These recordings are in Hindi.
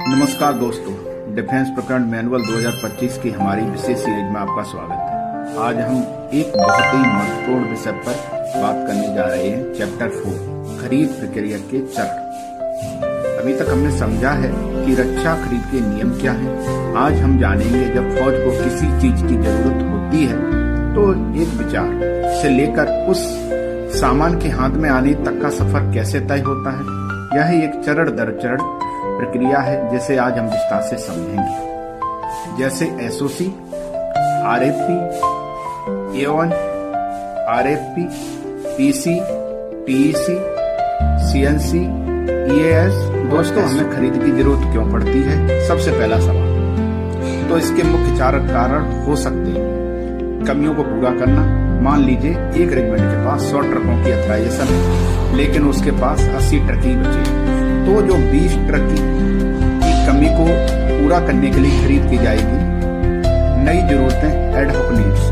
नमस्कार दोस्तों, डिफेंस प्रकरण मैनुअल 2025 की हमारी विशेष सीरीज में आपका स्वागत है। आज हम एक बहुत ही महत्वपूर्ण विषय पर बात करने जा रहे हैं। चैप्टर 4 खरीद प्रक्रिया के चरण। अभी तक हमने समझा है कि रक्षा खरीद के नियम क्या हैं। आज हम जानेंगे जब फौज को किसी चीज की जरूरत होती है तो एक विचार से लेकर उस सामान के हाथ में आने तक का सफर कैसे तय होता है। यह एक चरण दर चरण प्रक्रिया है जिसे आज हम विस्तार से समझेंगे। जैसे SOC, RFP, aeon, RFP, PC, TEC, CNC, EAS. दोस्तों, हमें खरीद की जरूरत क्यों पड़ती है? सबसे पहला सवाल। तो इसके मुख्य 4 कारण हो सकते हैं। कमियों को पूरा करना। मान लीजिए एक रेजिमेंट के पास 100 ट्रकों की ऑथराइजेशन है, लेकिन उसके पास 80 ट्रक ही बचे, तो जो 20 ट्रक की कमी को पूरा करने के लिए खरीद की जाएगी। नई जरूरतें, एड हॉक नीड्स।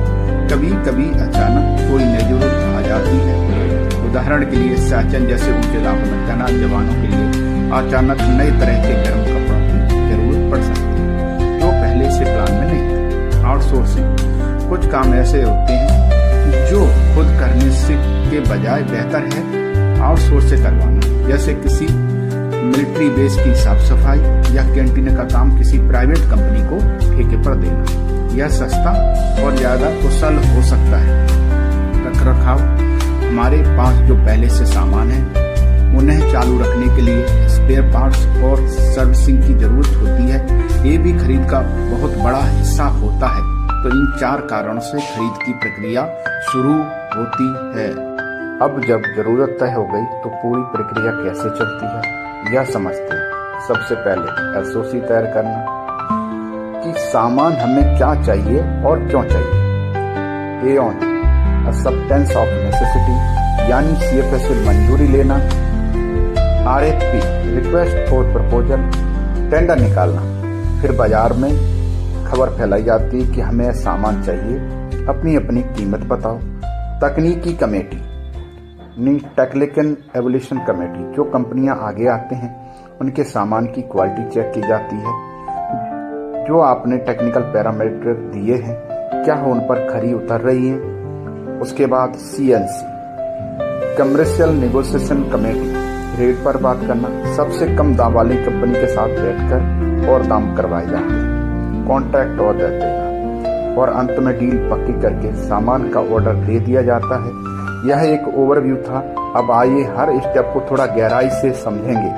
कभी कभी अचानक कोई नई जरूरत आ जाती है। उदाहरण के लिए शासन जैसे ऊंचे इलाकों में तैनात जवानों के लिए अचानक नए तरह के गर्म कपड़ों की जरूरत पड़ सकती है जो पहले से प्लान में नहीं थे। आउटसोर्सिंग। कुछ काम ऐसे होते हैं जो खुद करने से के बजाय बेहतर है आउटसोर्स से करवाना। जैसे किसी मिलिट्री बेस की साफ सफाई या कैंटीन का काम किसी प्राइवेट कंपनी को ठेके पर देना। यह सस्ता और ज्यादा कुशल हो सकता है। रखरखाव। हमारे पास जो पहले से सामान है उन्हें चालू रखने के लिए स्पेयर पार्ट्स और सर्विसिंग की जरूरत होती है। ये भी खरीद का बहुत बड़ा हिस्सा होता है। तो इन 4 कारणों से खरीद की प्रक्रिया शुरू होती है। अब जब जरूरत तय हो गई तो पूरी प्रक्रिया कैसे चलती है यह समझते हैं। सबसे पहले एसओसी तैयार करना कि सामान हमें क्या चाहिए और क्यों चाहिए। एओन, एक्सेप्टेंस ऑफ नेसेसिटी, यानी सीएफएस से मंजूरी लेना। RFP, request for proposal, tender निकालना। फिर बाजार में खबर फैलाई जाती है कि हमें सामान चाहिए, अपनी अपनी कीमत बताओ। तकनीकी कमेटी, टेक्निकल एवोल्यूशन कमेटी, जो कंपनियां आगे आते हैं उनके सामान की क्वालिटी चेक की जाती है। जो आपने टेक्निकल पैरामीटर दिए हैं क्या उन पर खरी उतर रही है। उसके बाद CNC, commercial negotiation committee, rate पर बात करना। सबसे कम दाम वाली कंपनी के साथ बैठकर और दाम करवाए जाते हैं। कॉन्ट्रैक्ट ऑर्डर देना और अंत में डील पक्की करके सामान का ऑर्डर दे दिया जाता है। यह एक ओवरव्यू था। अब आइए हर स्टेप को थोड़ा गहराई से समझेंगे।